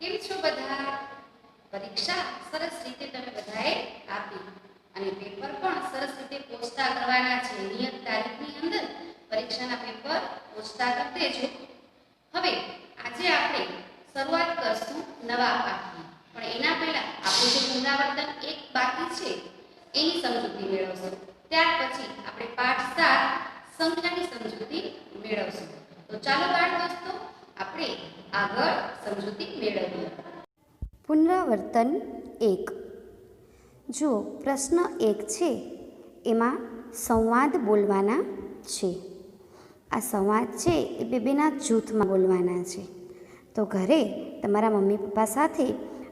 કેમ છો બધા? પરીક્ષા સરસ રીતે તમે બધાએ આપી અને પેપર પણ સરસ રીતે પહોંચતા કરવાના છે. નિયત તારીખની અંદર પરીક્ષાના પેપર પહોંચતા કરી દેજો. હવે આજે આપણે શરૂઆત કરશું નવા પાઠની, પણ એના પહેલા આપણું જે પુનરાવર્તન એક બાકી છે એની સમજૂતી મેળવશું. ત્યાર પછી આપણે પાઠ 7 સંખ્યાની સમજૂતી મેળવશું. તો ચાલો બાળ દોસ્તો આપણે આગળ સમજૂતી મેળવીએ. પુનરાવર્તન 1. જો પ્રશ્ન 1 છે એમાં સંવાદ બોલવાના છે. આ સંવાદ છે એ બેના જૂથમાં બોલવાના છે. તો ઘરે તમારા મમ્મી પપ્પા સાથે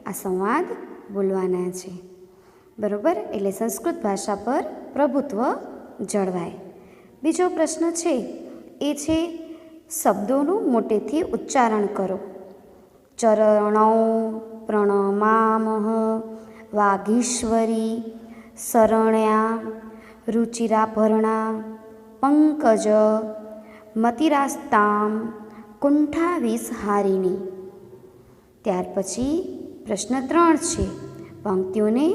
આ સંવાદ બોલવાના છે. બરાબર? એટલે સંસ્કૃત ભાષા પર પ્રભુત્વ જળવાય. બીજો પ્રશ્ન છે એ છે શબ્દોનું મોટેથી ઉચ્ચારણ કરો. ચરણૌ પ્રણમામઃ, વાગીશ્વરી, શરણ્યા, રુચિરાભરણા, પંકજ, મતિરાસ્તામ, કુંઠાવિષહારિણી. ત્યાર પછી પ્રશ્ન 3 છે. પંક્તિઓને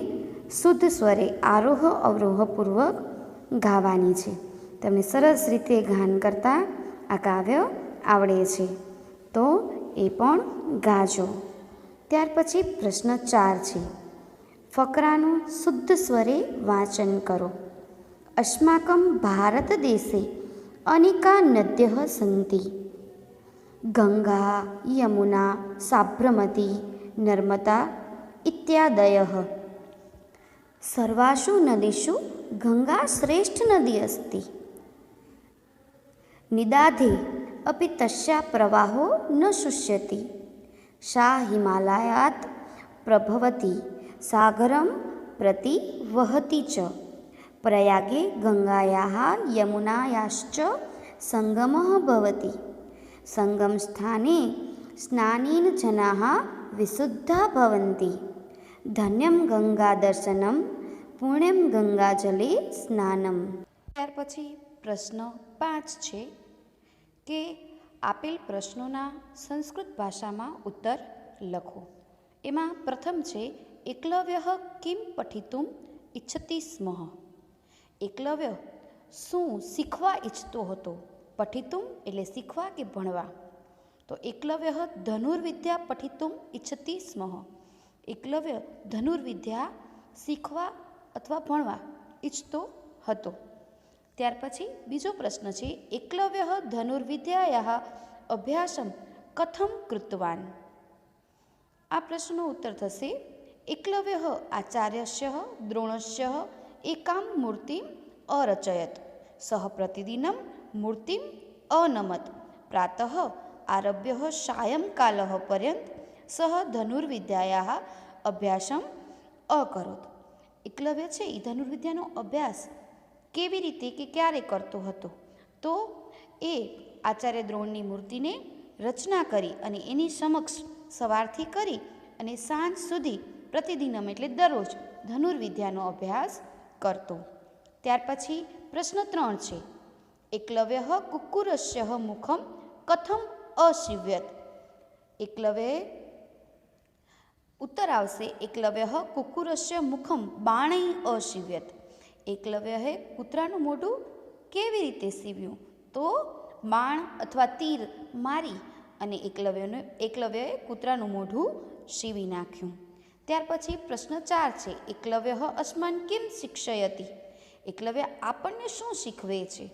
શુદ્ધ સ્વરે આરોહ અવરોહપૂર્વક ગાવાની છે. તમને સરસ રીતે ગાન કરતાં આ કાવ્ય આવડે છે તો એ પણ ગાજો. ત્યાર પછી પ્રશ્ન 4 છે. ફકરાનું શુદ્ધ સ્વરે વાંચન કરો. અસ્માકં ભારત દેશે અનેકા નદ્યઃ સન્તિ. ગંગા, યમુના, સાબ્રમતી, નર્મદા ઇત્યાદયઃ. સર્વાસુ નદીષુ ગંગા શ્રેષ્ઠ નદી અસ્તિ. નિદાધે અપિ તસ્યા પ્રવાહો ન શુષ્યતિ. સા હિમાલયાત પ્રભવતી સાગરમ પ્રતિ વહતી ચ. પ્રયાગે ગંગાયાઃ યમુનાયાશ્ચ સંગમઃ ભવતિ. સંગમ સ્થાને સ્નાનેન જનાઃ વિશુદ્ધા ભવન્તિ. ધન્યમ ગંગા દર્શનમ, પુણ્યમ ગંગાજલે સ્નાનમ. ત્યાર પછી પ્રશ્ન 5 છે કે આપેલ પ્રશ્નોના સંસ્કૃત ભાષામાં ઉત્તર લખો. એમાં પ્રથમ છે એકલવ્યઃ કિમ પઠિતુમ ઇચ્છતિ સ્મઃ. એકલવ્ય શું શીખવા ઈચ્છતો હતો? પઠિતુમ એટલે શીખવા કે ભણવા. તો એકલવ્યઃ ધનુર્વિદ્યા પઠિતુમ ઇચ્છતિ સ્મઃ. એકલવ્ય ધનુર્વિદ્યા શીખવા અથવા ભણવા ઈચ્છતો હતો. ત્યાર પછી બીજો પ્રશ્ન છે એકલવ્યઃ ધનુર્વિદ્યાયાઃ અભ્યાસમ કથમ કૃતવાન. આ પ્રશ્નનો ઉત્તર થશે એકલવ્યઃ આચાર્યસ્ય દ્રોણસ્ય એકામ મૂર્તિમ અરચયત. સહ પ્રતિદિનમ મૂર્તિમ અનમત. પ્રાતઃ આરભ્ય સાયંકાલઃ પર્યંત સહ ધનુર્વિદ્યાયાઃ અભ્યાસમ અકરોત. એકલવ્ય છે એ ધનુર્વિદ્યાનો અભ્યાસ કેવી રીતે કે ક્યારે કરતો હતો? તો એ આચાર્ય દ્રોણની મૂર્તિને રચના કરી અને એની સમક્ષ સવારથી કરી અને સાંજ સુધી પ્રતિદિનમ એટલે દરરોજ ધનુર્વિદ્યાનો અભ્યાસ કરતો. ત્યાર પછી પ્રશ્ન 3 છે એકલવ્યઃ કુક્કુરસ્ય મુખમ કથમ અશિવ્યત. એકલવ્યએ ઉત્તર આવશે એકલવ્યઃ કુક્કુરસ્ય મુખમ બાણૈ અશિવ્યત. એકલવ્યએ કૂતરાનું મોઢું કેવી રીતે સીવ્યું? તો બાણ અથવા તીર મારી અને એકલવ્યએ કૂતરાનું મોઢું સીવી નાખ્યું. ત્યાર પછી પ્રશ્ન 4 છે એકલવ્યઃ અસ્માન કિમ શિક્ષયતિ. એકલવ્ય આપણને શું શીખવે છે?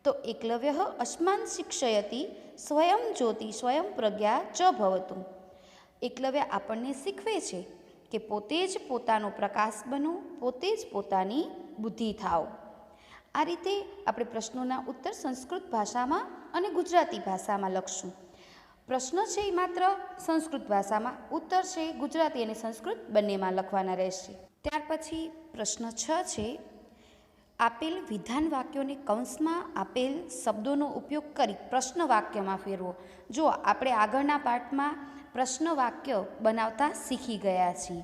તો એકલવ્યઃ અસ્માન શિક્ષયતિ સ્વયં જ્યોતિ સ્વયં પ્રજ્ઞા ચ ભવતુ. એકલવ્ય આપણને શીખવે છે કે પોતે જ પોતાનો પ્રકાશ બનો, પોતે જ પોતાની બુદ્ધિ થાઓ. આ રીતે આપણે પ્રશ્નોના ઉત્તર સંસ્કૃત ભાષામાં અને ગુજરાતી ભાષામાં લખશું. પ્રશ્ન છે એ માત્ર સંસ્કૃત ભાષામાં, ઉત્તર છે ગુજરાતી અને સંસ્કૃત બંનેમાં લખવાના રહેશે. ત્યાર પછી પ્રશ્ન 6 છે આપેલ વિધાન વાક્યોને કૌંસમાં આપેલ શબ્દોનો ઉપયોગ કરી પ્રશ્ન વાક્યમાં ફેરવો. જો આપણે આગળના પાઠમાં પ્રશ્ન વાક્ય બનાવતા શીખી ગયા છીએ.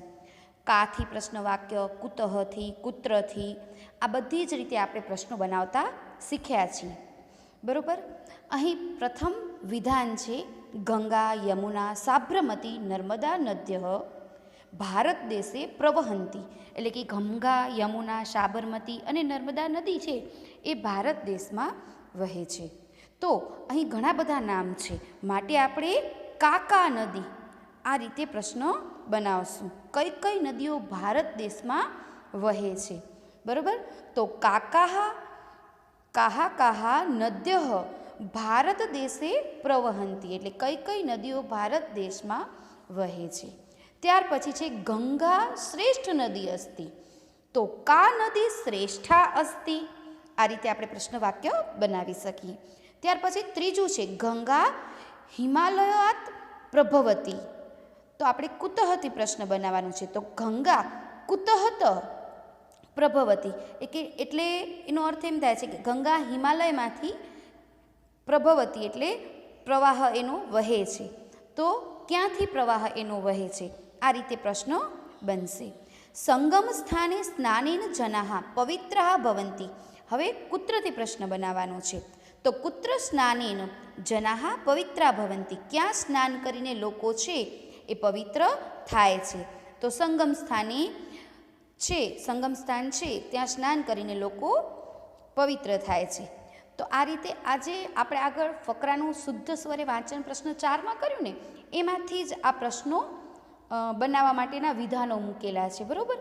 કાથી પ્રશ્ન વાક્ય, કુતઃથી, કુત્રથી, આ બધી જ રીતે આપણે પ્રશ્નો બનાવતા શીખ્યા છીએ. બરાબર? અહીં પ્રથમ વિધાન છે ગંગા યમુના સાબરમતી નર્મદા નદ્ય ભારત દેશે પ્રવહંતી, એટલે કે ગંગા યમુના સાબરમતી અને નર્મદા નદી છે એ ભારત દેશમાં વહે છે. તો અહીં ઘણા બધા નામ છે, માટે આપણે કાકા નદી આ રીતે પ્રશ્ન બનાવશું. કઈ કઈ નદીઓ ભારત દેશમાં વહે છે? બરાબર. તો કાહા કાહા નદ્ય ભારત દેશે પ્રવહંતી, એટલે કઈ કઈ નદીઓ ભારત દેશમાં વહે છે. ત્યાર પછી છે ગંગા શ્રેષ્ઠ નદી અસ્તિ, તો કા નદી શ્રેષ્ઠા અસ્તિ, આ રીતે આપણે પ્રશ્ન વાક્ય બનાવી શકીએ. ત્યાર પછી ત્રીજું છે ગંગા હિમાલયાત પ્રભવતી, તો આપણે કુતહતી પ્રશ્ન બનાવવાનું છે. તો ગંગા કુતહત પ્રભવતી, એટલે એનો અર્થ એમ થાય છે કે ગંગા હિમાલયમાંથી પ્રભવતી એટલે પ્રવાહ એનો વહે છે, તો ક્યાંથી પ્રવાહ એનો વહે છે, આ રીતે પ્રશ્નો બનશે. સંગમ સ્થાને સ્નાનેન જનાહ પવિત્રઃ ભવંતી, હવે કુત્રથી પ્રશ્ન બનાવવાનો છે. તો કુત્ર સ્નાનેન જનાહ પવિત્રા ભવંતી, ક્યાં સ્નાન કરીને લોકો છે એ પવિત્ર થાય છે. તો સંગમ સ્થાન છે ત્યાં સ્નાન કરીને લોકો પવિત્ર થાય છે. તો આ રીતે આજે આપણે આગળ ફકરાનું શુદ્ધ સ્વરે વાંચન પ્રશ્ન 4માં કર્યું ને, એમાંથી જ આ પ્રશ્નો બનાવવા માટેના વિધાનો મૂકેલા છે. બરાબર.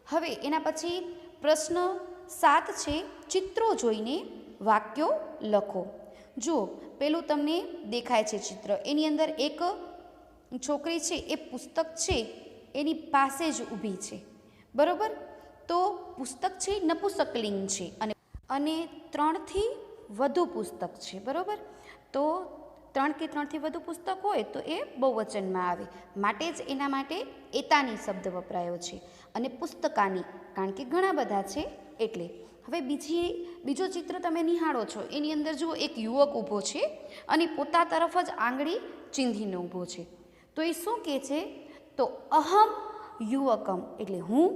હવે એના પછી પ્રશ્ન 7 છે ચિત્રો જોઈને વાક્યો લખો. જુઓ, પેલું તમને દેખાય છે ચિત્ર, એની અંદર એક છોકરી છે એ પુસ્તક છે એની પાસે જ ઊભી છે. બરાબર. તો પુસ્તક છે નપુંસકલિંગ છે અને 3થી વધુ પુસ્તક છે. બરાબર. તો 3 કે 3થી વધુ પુસ્તક હોય તો એ બહુવચનમાં આવે, માટે જ એના માટે એતાની શબ્દ વપરાયો છે, અને પુસ્તકાની કારણ કે ઘણા બધા છે એટલે. હવે બીજો ચિત્ર તમે નિહાળો છો, એની અંદર જુઓ એક યુવક ઊભો છે અને પોતા તરફ જ આંગળી ચીંધીને ઊભો છે. તો એ શું કહે છે? તો અહમ યુવકમ, એટલે હું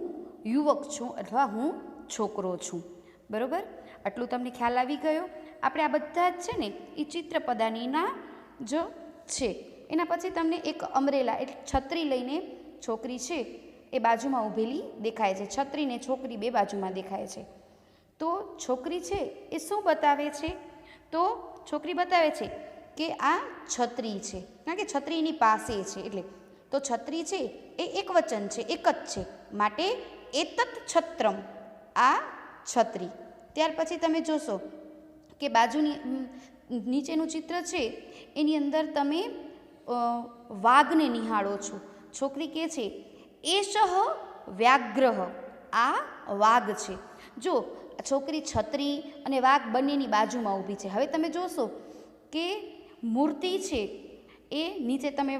યુવક છું અથવા હું છોકરો છું. બરાબર. આટલું તમને ખ્યાલ આવી ગયો. આપણે આ બધા જ છે ને એ ચિત્રપદાનીના જ છે. એના પછી તમને એક અમરેલા એટલે છત્રી લઈને છોકરી છે એ બાજુમાં ઊભેલી દેખાય છે. છત્રી ને છોકરી બે બાજુમાં દેખાય છે. તો છોકરી છે એ શું બતાવે છે? તો છોકરી બતાવે છે કે આ છત્રી છે, કારણ કે છત્રી એની પાસે છે, એટલે તો છત્રી છે એ એક વચન છે, એક જ છે, માટે એતત છત્રમ, આ છત્રી. ત્યાર પછી તમે જોશો કે બાજુની નીચેનું ચિત્ર છે એની અંદર તમે વાઘને નિહાળો છો. છોકરી કહે છે એષઃ વ્યાઘ્રઃ, આ વાઘ છે. જો છોકરી છત્રી અને વાઘ બંનેની બાજુમાં ઊભી છે. હવે તમે જોશો કે મૂર્તિ છે એ નીચે તમે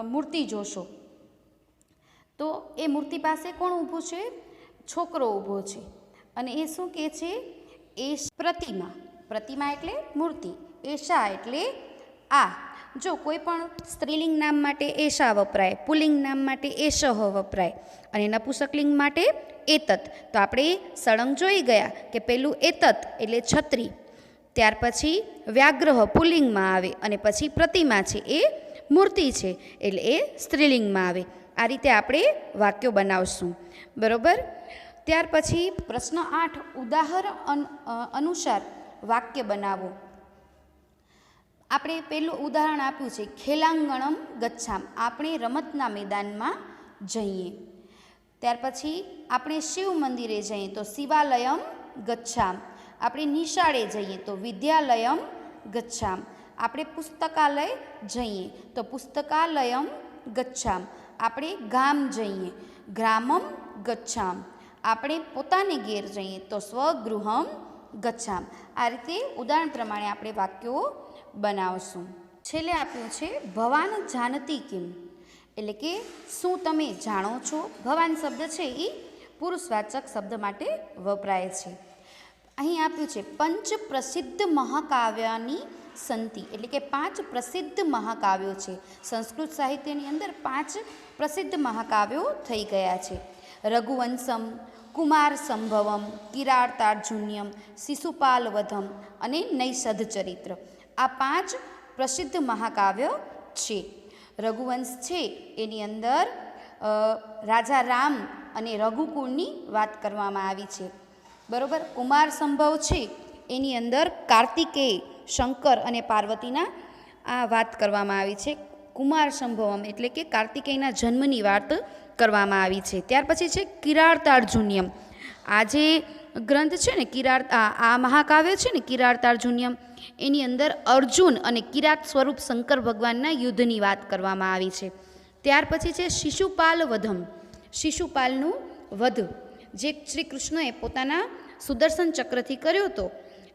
મૂર્તિ જોશો તો એ મૂર્તિ પાસે કોણ ઊભું છે? છોકરો ઊભો છે. અને એ શું કહે છે? એ પ્રતિમા, પ્રતિમા એટલે મૂર્તિ, એશા એટલે આ. જો કોઈ પણ સ્ત્રીલિંગ નામ માટે એશા વપરાય, પુલ્લિંગ નામ માટે એશઃ વપરાય અને નપુંસકલિંગ માટે એતત. તો આપણે સળંગ જોઈ ગયા કે પેલું એતત એટલે છત્રી, ત્યાર પછી વ્યાઘ્રહ પુલ્લિંગમાં આવે અને પછી પ્રતિમા છે એ મૂર્તિ છે એટલે એ સ્ત્રીલિંગમાં આવે. આ રીતે આપણે વાક્યો બનાવશું. બરાબર. ત્યાર પછી પ્રશ્ન 8 ઉદાહરણ અનુસાર વાક્ય બનાવો. આપણે પેલું ઉદાહરણ આપ્યું છે ખેલાંગણમ ગચ્છામ, આપણે રમતના મેદાનમાં જઈએ. ત્યાર પછી આપણે શિવ મંદિરે જઈએ તો શિવાલયમ ગચ્છામ, આપણે નિશાળે જઈએ તો વિદ્યાલયમ ગચ્છામ, આપણે પુસ્તકાલય જઈએ તો પુસ્તકાલયમ ગચ્છામ, આપણે ગામ જઈએ ગ્રામમ ગચ્છામ, આપણે પોતાને ઘેર જઈએ તો સ્વગૃહમ ગચ્છામ. આ રીતે ઉદાહરણ પ્રમાણે આપણે વાક્યો બનાવશું. છેલ્લે આપ્યું છે ભવાન જાનતી કિમ, એટલે કે શું તમે જાણો છો? ભવાન શબ્દ છે એ પુરુષવાચક શબ્દ માટે વપરાય છે. અહીં આપ્યું છે પંચ પ્રસિદ્ધ મહાકાવ્યની સંતિ, એટલે કે 5 પ્રસિદ્ધ મહાકાવ્યો છે. સંસ્કૃત સાહિત્યની અંદર 5 પ્રસિદ્ધ મહાકાવ્યો થઈ ગયા છે. રઘુવંશમ, કુમાર સંભવમ, કિરાતાર્જુન્યમ, શિશુપાલ વધમ અને નૈષધ ચરિત્ર. આ 5 પ્રસિદ્ધ મહાકાવ્ય છે. રઘુવંશ છે એની અંદર રાજા રામ અને રઘુકુળની વાત કરવામાં આવી છે. બરોબર. કુમાર સંભવ છે એની અંદર કાર્તિકેય, શંકર અને પાર્વતીના આ વાત કરવામાં આવી છે. કુમાર સંભવમ એટલે કે કાર્તિકેયના જન્મની વાત કરવામાં આવી છે. ત્યાર પછી છે કિરાતાર્જુનિયમ. આ જે ગ્રંથ છે ને આ મહાકાવ્ય છે ને કિરાતાર્જુનિયમ, એની અંદર અર્જુન અને કિરાત સ્વરૂપ શંકર ભગવાનના યુદ્ધની વાત કરવામાં આવી છે. ત્યાર પછી છે શિશુપાલ વધમ. શિશુપાલનું વધ જે શ્રી કૃષ્ણએ પોતાના સુદર્શન ચક્રથી કર્યો હતો,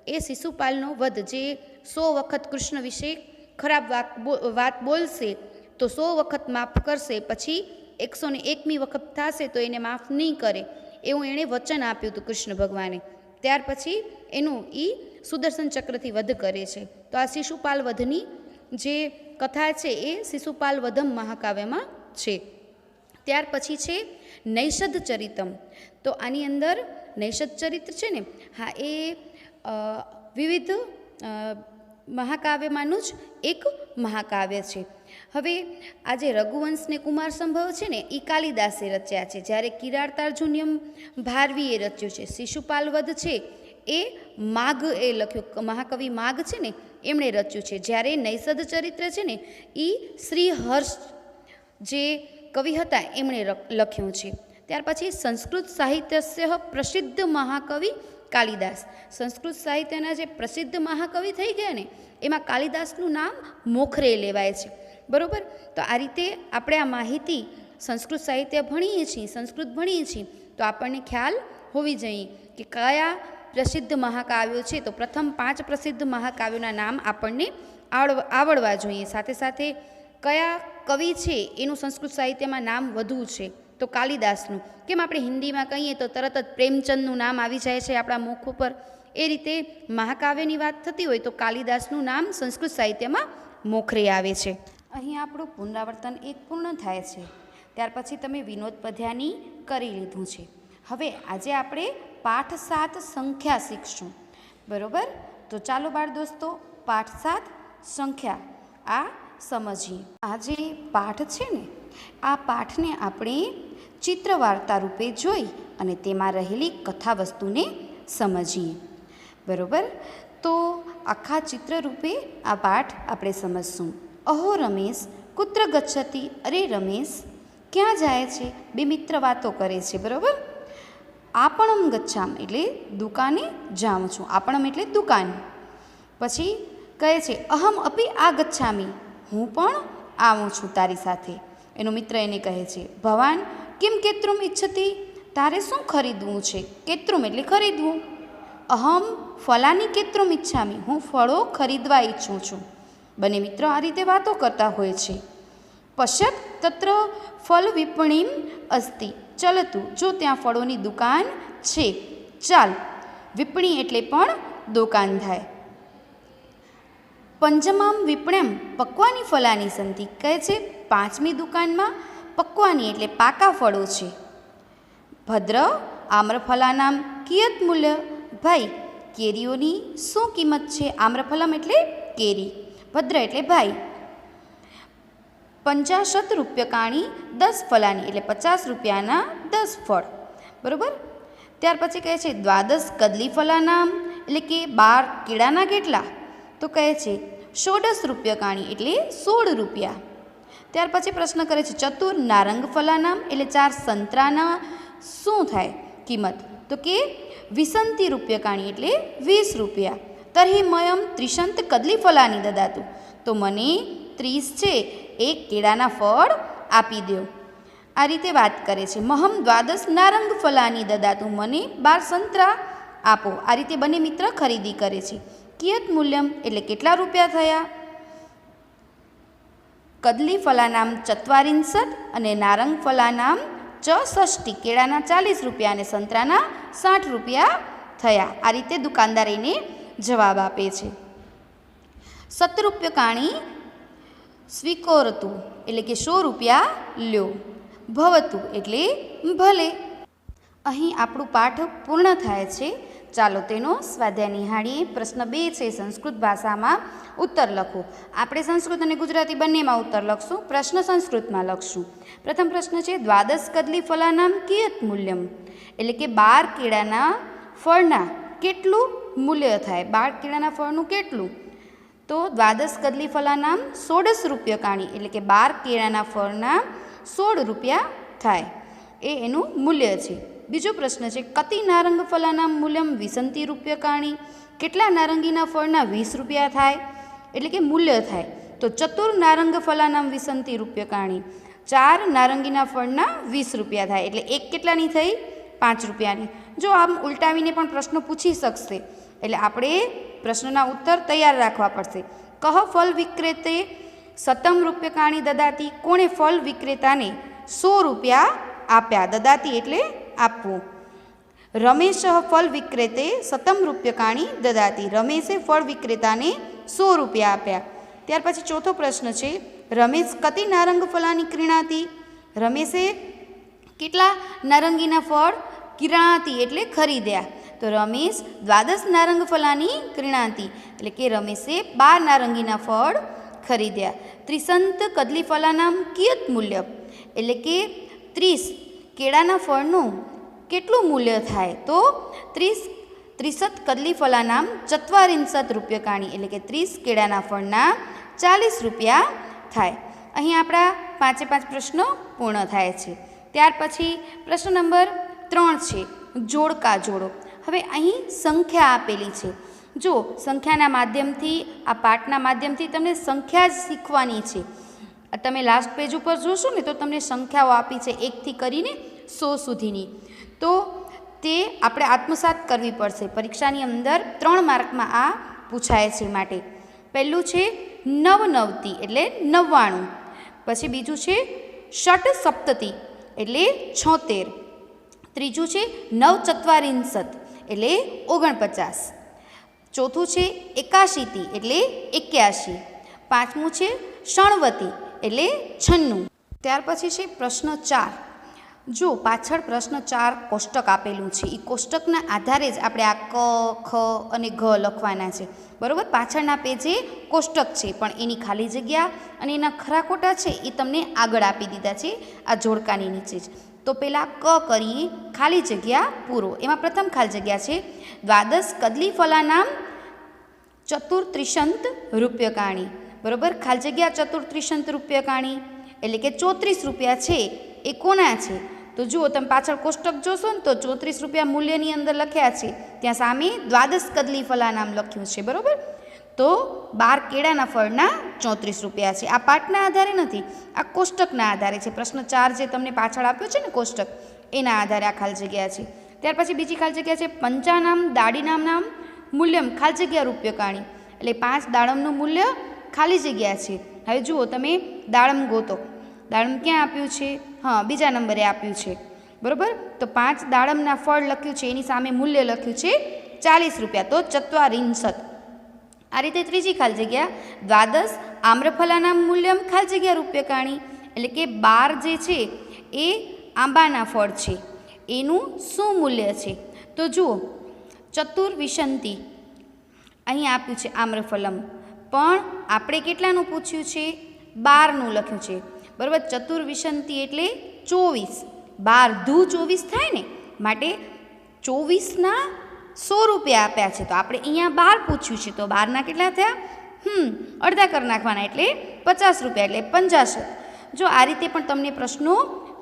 એ શિશુપાલનો વધ, જે 100 વખત કૃષ્ણ વિશે ખરાબ વાત બોલશે તો 100 વખત માફ કરશે, પછી 101મી વખત થશે તો એને માફ નહીં કરે, એવું એણે વચન આપ્યું હતું કૃષ્ણ ભગવાને. ત્યાર પછી એનું સુદર્શન ચક્રથી વધ કરે છે. તો આ શિશુપાલ વધની જે કથા છે એ શિશુપાલ વધમ મહાકાવ્યમાં છે. ત્યાર પછી છે નૈષધ ચરિતમ. તો આની અંદર નૈષધ ચરિત્ર છે ને, હા, એ વિવિધ મહાકાવ્યમાંનું જ એક મહાકાવ્ય છે. હવે આ જે રઘુવંશ ને કુમાર સંભવ છે ને, એ કાલિદાસે રચ્યા છે, જ્યારે કિરાતાર્જુનિયમ ભારવીએ રચ્યું છે. શિશુપાલ વધ છે એ માઘ એ લખ્યું, મહાકવિ માઘ છે ને એમણે રચ્યું છે. જ્યારે નૈષધ ચરિત્ર છે ને એ શ્રી હર્ષ જે કવિ હતા એમણે લખ્યું છે. ત્યાર પછી સંસ્કૃત સાહિત્ય પ્રસિદ્ધ મહાકવિ કાલિદાસ. સંસ્કૃત સાહિત્યના જે પ્રસિદ્ધ મહાકવિ થઈ ગયા ને, એમાં કાલિદાસનું નામ મોખરે લેવાય છે. બરાબર. તો આ રીતે આપણે આ માહિતી સંસ્કૃત સાહિત્ય ભણીએ છીએ, સંસ્કૃત ભણીએ છીએ, તો આપણને ખ્યાલ હોવી જોઈએ કે કયા પ્રસિદ્ધ મહાકાવ્યો છે. તો પ્રથમ 5 પ્રસિદ્ધ મહાકાવ્યોના નામ આપણને આવડવા જોઈએ. સાથે સાથે કયા કવિ છે એનું સંસ્કૃત સાહિત્યમાં નામ વધુ છે, તો કાલિદાસનું. કેમ આપણે હિન્દીમાં કહીએ તો તરત જ પ્રેમચંદનું નામ આવી જાય છે આપણા મુખ ઉપર, એ રીતે મહાકાવ્યની વાત થતી હોય તો કાલિદાસનું નામ સંસ્કૃત સાહિત્યમાં મોખરે આવે છે. અહીં આપણું પુનરાવર્તન એક પૂર્ણ થાય છે. ત્યાર પછી તમે વિનોદ પદ્યાની કરી લીધું છે. હવે આજે આપણે પાઠ 7 સંખ્યા શીખશું. બરાબર. તો ચાલો બાળ દોસ્તો, પાઠ 7 સંખ્યા આ સમજીએ. આ જે પાઠ છે ને, આ પાઠને આપણે ચિત્ર વાર્તા રૂપે જોઈ અને તેમાં રહેલી કથા વસ્તુને સમજીએ. બરાબર. તો આખા ચિત્ર રૂપે આ પાઠ આપણે સમજશું. અહો રમેશ કુત્ર ગચ્છતિ. અરે રમેશ ક્યાં જાય છે? બે મિત્ર વાતો કરે છે. બરાબર. આપણમ ગચ્છામ એટલે દુકાને જાઉં છું. આપણમ એટલે દુકાન. પછી કહે છે અહમ અપી આ ગચ્છામી, હું પણ આવું છું તારી સાથે. એનો મિત્ર એને કહે છે ભવાન કિમ કેત્રુમ ઈચ્છતિ, તારે શું ખરીદવું છે? કેત્રુમ એટલે ખરીદવું. અહમ ફલાની કેત્રુમ ઈચ્છામી, હું ફળો ખરીદવા ઈચ્છું છું. બંને મિત્રો આ રીતે વાતો કરતા હોય છે. પશ્યત તત્ર ફલ વિપણીમ અસ્તિ, ચલતું, જો ત્યાં ફળોની દુકાન છે, ચાલ. વિપણી એટલે પણ દુકાન થાય. પંચમામ વિપણ્યમ પક્વાની ફલાની સંતિ, કહે છે 5મી દુકાનમાં પક્વાની એટલે પાકા ફળો છે. ભદ્ર આમ્રફલાનામ કિયત મૂલ્ય, ભાઈ કેરીઓની શું કિંમત છે? આમ્રફલમ એટલે કેરી, ભદ્ર એટલે ભાઈ. 50 રૂપ્યકાણી 10 ફલાની એટલે 50 રૂપિયાના 10 ફળ. બરાબર. ત્યાર પછી કહે છે 12 કદલી ફલાનામ એટલે કે 12 કેળાના કેટલા? તો કહે છે 16 રૂપ્યકાણી એટલે 16 રૂપિયા. ત્યાર પછી પ્રશ્ન કરે છે ચતુર નારંગ ફલાનામ એટલે 4 સંતરાના શું થાય કિંમત? તો કે 20 રૂપ્યકાણી એટલે 20 રૂપિયા. તર્હિ મયમ 30 કદલી ફલાની દદાતું, તો મને 30 છે એ કેળાના ફળ આપી દો. આ રીતે વાત કરે છે. મહમ 12 નારંગ ફલાની દદાતું, મને 12 સંતરા આપો. આ રીતે બંને મિત્ર ખરીદી કરે છે. કિયત મૂલ્યમ એટલે કેટલા રૂપિયા થયા? કદલી ફલાનામ 44 અને નારંગ ફલાનામ 64, કેળાના 40 રૂપિયા અને સંતરાના 60 રૂપિયા થયા. આ રીતે દુકાનદાર એને જવાબ આપે છે. 7 રૂપ્યકાણી સ્વીકોરતું એટલે કે 100 રૂપિયા લ્યો. ભવતું એટલે ભલે. અહીં આપણું પાઠ પૂર્ણ થાય છે. ચાલો તેનો સ્વાધ્યાય નિહાળીએ. પ્રશ્ન 2 છે સંસ્કૃત ભાષામાં ઉત્તર લખો. આપણે સંસ્કૃત અને ગુજરાતી બંનેમાં ઉત્તર લખશું. પ્રશ્ન સંસ્કૃતમાં લખશું. પ્રથમ પ્રશ્ન છે દ્વાદશ કદલી ફલાનામ કિયત મૂલ્યમ, એટલે કે 12 કેળાના ફળના કેટલું મૂલ્ય થાય? 12 કેળાના ફળનું કેટલું? તો દ્વાદશ કદલી ફલાનામ 16 રૂપ્યકાણી, એટલે કે 12 કેળાના ફળના 16 રૂપિયા થાય, એ એનું મૂલ્ય છે. બીજો પ્રશ્ન છે કતિ નારંગ ફલાનામ મૂલ્યમ 20 રૂપ્યકાણી, કેટલા નારંગીના ફળના 20 રૂપિયા થાય, એટલે કે મૂલ્ય થાય? તો ચતુર નારંગ ફલાનામ 20 રૂપ્યકાણી, 4 નારંગીના ફળના 20 રૂપિયા થાય, એટલે એક કેટલાની થઈ? 5 રૂપિયાની. જો આમ ઉલટાવીને પણ પ્રશ્નો પૂછી શકશે, એટલે આપણે પ્રશ્નના ઉત્તર તૈયાર રાખવા પડશે. કહ ફલ વિક્રેતે સતમ રૂપ્યકાણી દદાતી, કોણે ફળ વિક્રેતાને 100 રૂપિયા આપ્યા? દદાતી એટલે આપવું. રમેશ ફળ વિક્રેતે સતમ રૂપ્યકાણી દદાતી, રમેશે ફળ વિક્રેતાને 100 રૂપિયા આપ્યા. ત્યાર પછી ચોથો પ્રશ્ન છે રમેશ કતિ નારંગ ફલાની ક્રીણાતી, રમેશે કેટલા નારંગીના ફળ ક્રીણાતી એટલે ખરીદ્યા? તો રમેશ દ્વાદશ નારંગ ફલાની ક્રીણાતી, એટલે કે રમેશે 12 નારંગીના ફળ ખરીદ્યા. ત્રિસંત કદલી ફલાનામ કિયત મૂલ્ય, એટલે કે 30 કેળાના ફળનું કેટલું મૂલ્ય થાય? તો 30 કદલી ફલાનામ 40 રૂપ્યકાણી, એટલે કે 30 કેળાના ફળના 40 રૂપિયા થાય. અહીં આપણા 5 પ્રશ્નો પૂર્ણ થાય છે. ત્યાર પછી પ્રશ્ન નંબર 3 છે જોડકા જોડો. હવે અહીં સંખ્યા આપેલી છે. જો સંખ્યાના માધ્યમથી, આ પાઠના માધ્યમથી તમને સંખ્યા જ શીખવાની છે. તમે લાસ્ટ પેજ ઉપર જોશો ને તો તમને સંખ્યાઓ આપી છે 1 થી કરીને 100 સુધીની. તો તે આપણે આત્મસાત કરવી પડશે. પરીક્ષાની અંદર 3 માર્કમાં આ પૂછાય છે માટે. પહેલું છે નવનવતી એટલે 99. પછી બીજું છે ષટ સપ્તતિ એટલે 76. ત્રીજું છે નવચત્વારિંશત એટલે 49. ચોથું છે એકાશીતિ એટલે 81. પાંચમું છે ષણવતી એટલે 96. ત્યાર પછી છે પ્રશ્ન 4. જો પાછળ પ્રશ્ન 4 કોષ્ટક આપેલું છે, એ કોષ્ટકના આધારે જ આપણે આ ક, ખ અને ઘ લખવાના છે. બરાબર? પાછળના પેજે કોષ્ટક છે, પણ એની ખાલી જગ્યા અને એના ખરા ખોટા છે એ તમને આગળ આપી દીધા છે આ જોડકાની નીચે જ. તો પહેલાં ક કરીએ, ખાલી જગ્યા પૂરો. એમાં પ્રથમ ખાલી જગ્યા છે દ્વાદશ કદલી ફલાનામ ચતુર્ત્રિશંત રૂપ્યકાણી. બરાબર? ખાલી જગ્યા ચતુર્ત્રિશંત રૂપ્યકાણી એટલે કે 34 રૂપિયા છે એ કોના છે? તો જુઓ તમે પાછળ કોષ્ટક જોશો ને તો 34 રૂપિયા મૂલ્યની અંદર લખ્યા છે, ત્યાં સામે દ્વાદશ કદલી ફલાનામ લખ્યું છે. બરાબર? તો 12 કેળાના ફળના 34 રૂપિયા છે. આ પાઠના આધારે નથી, આ કોષ્ટકના આધારે છે. પ્રશ્ન 4 જે તમને પાછળ આપ્યો છે ને કોષ્ટક, એના આધારે આ ખાલી જગ્યા છે. ત્યાર પછી બીજી ખાલી જગ્યા છે પંચાનામ દાડીનામ નામ મૂલ્યમ ખાલી જગ્યા રૂપ્યકાણી, એટલે 5 દાડમનું મૂલ્ય ખાલી જગ્યા છે. હવે જુઓ તમે દાડમ ગોતો. દાડમ ક્યાં આપ્યું છે? હા, બીજા નંબરે આપ્યું છે. બરાબર? તો 5 દાડમના ફળ લખ્યું છે, એની સામે મૂલ્ય લખ્યું છે 40 રૂપિયા, તો ચત્વારિંશત. આ રીતે ત્રીજી ખાલી જગ્યા દ્વાદશ આમ્રફલાના મૂલ્યમ ખાલી જગ્યા રૂપ્યકાણી, એટલે કે 12 જે છે એ આંબાના ફળ છે, એનું શું મૂલ્ય છે? તો જુઓ ચતુર્વિશંતિ અહીં આપ્યું છે આમ્રફલમ, પણ આપણે કેટલાનું પૂછ્યું છે? 12નું લખ્યું છે. બરાબર? ચતુર્વિશંતિ એટલે 24. 12 દૂ 24 થાય ને, માટે 24ના 100 રૂપિયા આપ્યા છે. તો આપણે અહીંયા 12 પૂછ્યું છે, તો 12ના કેટલા થયા? અડધા કરી નાખવાના એટલે 50 રૂપિયા, એટલે 50. જો આ રીતે પણ તમને પ્રશ્નો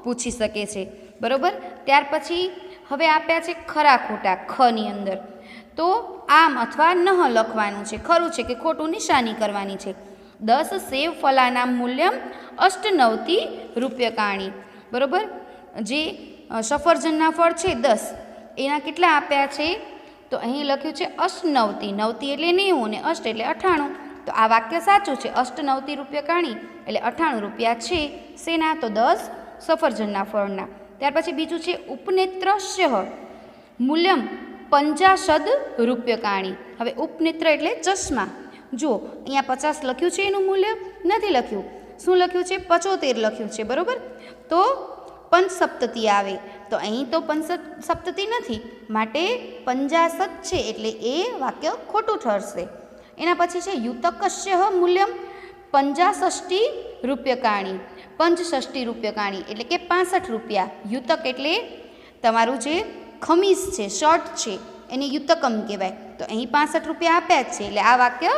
પૂછી શકે છે. બરાબર? ત્યાર પછી હવે આપ્યા છે ખરા ખોટા ખની અંદર. તો આમ અથવા નહ લખવાનું છે. ખરું છે કે ખોટું નિશાની કરવાની છે. 10 સેવ ફલાનામ મૂલ્યમ અષ્ટનવતી રૂપ્યકાણી. બરાબર? જે સફરજનના ફળ છે 10, એના કેટલા આપ્યા છે? તો અહીં લખ્યું છે અષ્ટનવતી. નવતી એટલે 90 ને અષ્ટ એટલે 98. તો આ વાક્ય સાચું છે. અષ્ટનવતી રૂપ્યકાણી એટલે 98 રૂપિયા છે. શેના? તો 10 સફરજનના ફળના. ત્યાર પછી બીજું છે ઉપનેત્રસ્ય મૂલ્યમ 50 રૂપ્યકાણી. હવે ઉપનેત્ર એટલે ચશ્મા. જુઓ અહીંયા 50 લખ્યું છે, એનું મૂલ્ય નથી લખ્યું. શું લખ્યું છે? 75 લખ્યું છે. બરાબર? તો પંચસપ્તતિ આવે, તો અહીં તો પંચસપ્તતિ નથી, માટે પંચાસત છે એટલે એ વાક્ય ખોટું ઠરશે. એના પછી છે યુતકસ્ય મૂલ્યમ પંચાષષ્ટી રૂપ્યકાણી. પંચષષ્ટી રૂપ્યકાણી એટલે કે 65 રૂપિયા. યુતક એટલે તમારું જે ખમીસ છે, શર્ટ છે, એને યુતકમ કહેવાય. તો અહીં 65 રૂપિયા આપ્યા જ છે એટલે આ વાક્ય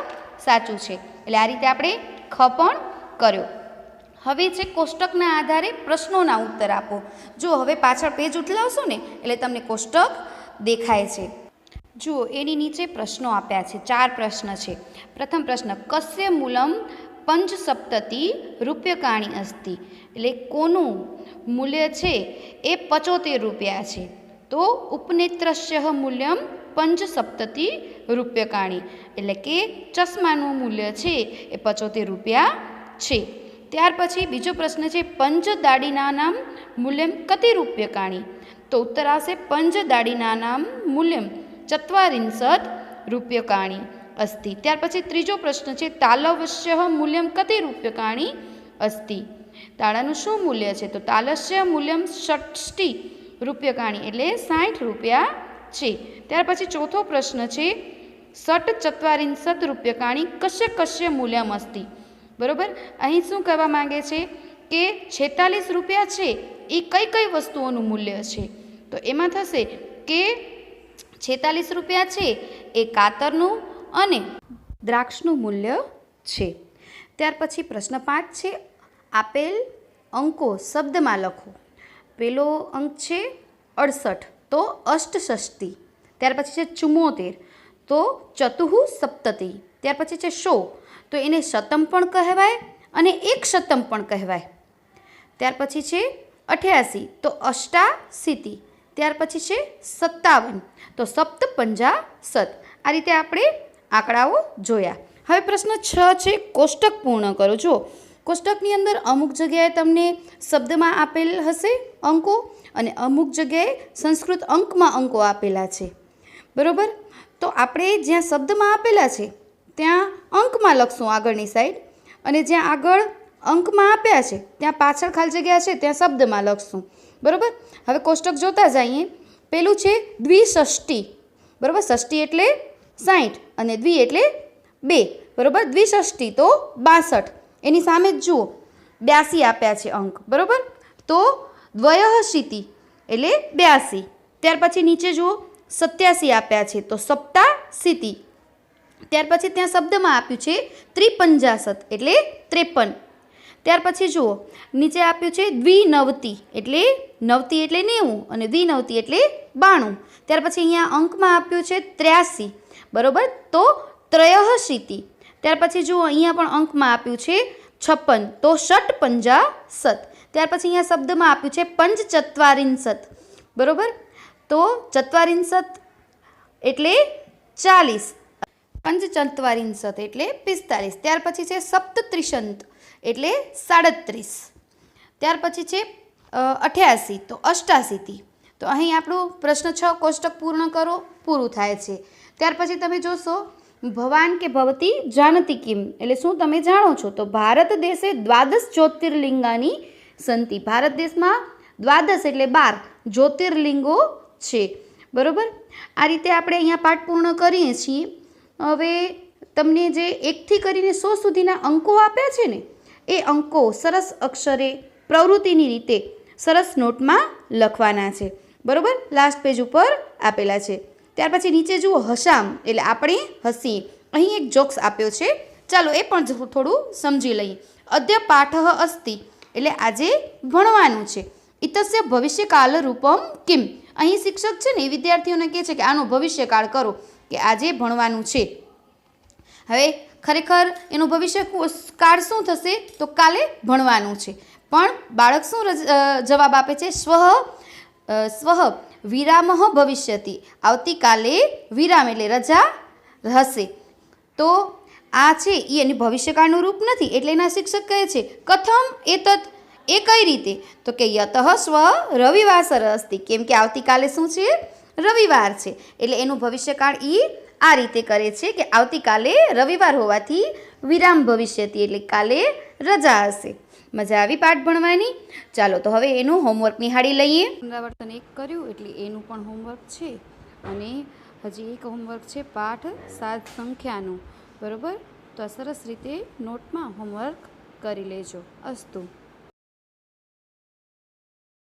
સાચું છે. એટલે આ રીતે આપણે ખ પણ કર્યો. હવે છે કોષ્ટકના આધારે પ્રશ્નોના ઉત્તર આપો. જો હવે પાછળ પેજ ઉથલાવશો ને એટલે તમને કોષ્ટક દેખાય છે. જુઓ, એની નીચે પ્રશ્નો આપ્યા છે. 4 પ્રશ્ન છે. પ્રથમ પ્રશ્ન, કસ્ય મૂલમ પંચસપ્તતિ રૂપ્યકાણી અસ્તિ. એટલે કોનું મૂલ્ય છે એ 75 રૂપિયા છે. તો ઉપનેત્રસ્ય મૂલ્યમ પંચસપ્તતિ રૂપ્યકાણી એટલે કે ચશ્માનું મૂલ્ય છે એ 75 રૂપિયા છે. ત્યાર પછી બીજો પ્રશ્ન છે, પંચદાડિનાનામ મૂલ્યમ કતિ રૂપ્યકાણી. તો ઉત્તર આવશે પંચદાડિનાનામ મૂલ્યમ 40 રૂપ્યકાણી અસ્તિ. ત્યાર પછી ત્રીજો પ્રશ્ન છે, તાલવસ્ય મૂલ્યમ કતિ રૂપ્યકાણી અસ્તિ. તાળાનું શું મૂલ્ય છે? તો તાલસ્ય મૂલ્યમ 60 રૂપ્યકાણી એટલે 60 રૂપિયા છે. ત્યાર પછી ચોથો પ્રશ્ન છે, 40 રૂપ્યકાણી કસ્ય મૂલ્યમ અસ્તિ. બરોબર, અહીં શું કહેવા માંગે છે કે 46 રૂપિયા છે એ કઈ કઈ વસ્તુઓનું મૂલ્ય છે? તો એમાં થશે કે 46 રૂપિયા છે એ કાતરનું અને દ્રાક્ષનું મૂલ્ય છે. ત્યાર પછી પ્રશ્ન 5 છે, આપેલ અંકો શબ્દમાં લખો. પેલો અંક છે 68, તો અષ્ટષષ્ટિ. ત્યાર પછી છે 74, તો ચતુઃ સપ્તતિ. ત્યાર પછી છે 100, તો એને શતમ પણ કહેવાય અને એક શતમ પણ કહેવાય. ત્યાર પછી છે 88, તો અષ્ટાશીતિ. ત્યાર પછી છે 57, તો સપ્તપંચાશત. આ રીતે આપણે આંકડાઓ જોયા. હવે પ્રશ્ન 6 છે, કોષ્ટક પૂર્ણ કરો. જો કોષ્ટકની અંદર અમુક જગ્યાએ તમને શબ્દમાં આપેલ હશે અંકો અને અમુક જગ્યાએ સંસ્કૃત અંકમાં અંકો આપેલા છે. બરાબર, તો આપણે જ્યાં શબ્દમાં આપેલા છે ત્યાં અંકમાં લખશું આગળની સાઈડ, અને જ્યાં આગળ અંકમાં આપ્યા છે ત્યાં પાછળ ખાલી જગ્યા છે ત્યાં શબ્દમાં લખશું. બરાબર, હવે કોષ્ટક જોતા જઈએ. પેલું છે દ્વિષષ્ટિ. બરાબર, ષષ્ટિ એટલે 60 અને દ્વિ એટલે 2. બરાબર, દ્વિષષ્ટિ તો 62. એની સામે જ જુઓ 82 આપ્યા છે અંક. બરાબર, તો દ્વયઃશીતિ એટલે 82. ત્યાર પછી નીચે જુઓ 87 આપ્યા છે, તો સપ્તાશીતિ. ત્યાર પછી ત્યાં શબ્દમાં આપ્યું છે ત્રિપંચાશત એટલે 53. ત્યાર પછી જુઓ નીચે આપ્યું છે દ્વિનવતિ એટલે 90 એટલે 90 અને દ્વિનવતિ એટલે 92. ત્યાર પછી અહીંયા અંકમાં આપ્યું છે 83. બરાબર, તો ત્રયઃશીતિ. ત્યાર પછી જુઓ અહીંયા પણ અંકમાં આપ્યું છે 56, તો ષટપંચાશત. ત્યાર પછી અહીંયા શબ્દમાં આપ્યું છે પંચચત્વારિંશત. બરાબર, તો ચત્વારિંશત એટલે 40, પંચચત્વારિંશત એટલે 45. ત્યાર પછી છે સપ્તત્રિશંત એટલે 37. ત્યાર પછી છે 88, તો અષ્ટાશીતિ. તો અહીં આપણું પ્રશ્ન 6 કોષ્ટક પૂર્ણ કરો પૂરું થાય છે. ત્યાર પછી તમે જોશો ભવાન કે ભવતી જાનતી કિમ એટલે શું તમે જાણો છો? તો ભારત દેશે 12 જ્યોતિર્લિંગાની સંતિ. ભારત દેશમાં 12 એટલે 12 જ્યોતિર્લિંગો છે. બરાબર, આ રીતે આપણે અહીંયા પાઠ પૂર્ણ કરીએ છીએ. હવે તમને જે 1થી કરીને 100 સુધીના અંકો આપ્યા છે ને એ અંકો સરસ અક્ષરે પ્રવૃત્તિની રીતે સરસ નોટમાં લખવાના છે. બરાબર, લાસ્ટ પેજ ઉપર આપેલા છે. ત્યાર પછી નીચે જુઓ હસામ એટલે આપણે હસીએ. અહીં એક જોક્સ આપ્યો છે, ચાલો એ પણ થોડું સમજી લઈએ. અદ્ય પાઠ અસ્તિ એટલે આજે ભણવાનું છે. ઇતસ્ય ભવિષ્યકાલ રૂપમ કિમ. અહીં શિક્ષક છે ને એ વિદ્યાર્થીઓને કહે છે કે આનો ભવિષ્યકાળ કરો, કે આજે ભણવાનું છે. હવે ખરેખર એનું ભવિષ્યકાળ શું થશે? તો કાલે ભણવાનું છે. પણ બાળક શું જવાબ આપે છે? સ્વઃ વિરામઃ ભવિષ્યતિ. આવતીકાલે વિરામ એટલે રજા હશે. તો આ છે એ એની ભવિષ્યકાળનું રૂપ નથી. એટલે એના શિક્ષક કહે છે કથમ એતત, એ કઈ રીતે? તો કે યતઃ સ્વ રવિવાસર અસ્તિ. કેમ કે આવતીકાલે શું છે? રવિવાર છે. એટલે એનું ભવિષ્યકાળ એ આ રીતે કરે છે કે આવતીકાલે રવિવાર હોવાથી વિરામ ભવિષ્યતિ એટલે કાલે રજા હશે. મજા આવી પાઠ ભણવાની? ચાલો તો હવે એનું હોમવર્ક નિહાળી લઈએ. પુનરાવર્તન 1 કર્યું એટલે એનું પણ હોમવર્ક છે અને હજી એક હોમવર્ક છે પાઠ 7 સંખ્યાનું. બરાબર? તો આ સરસ રીતે નોટમાં હોમવર્ક કરી લેજો. અસ્તુ.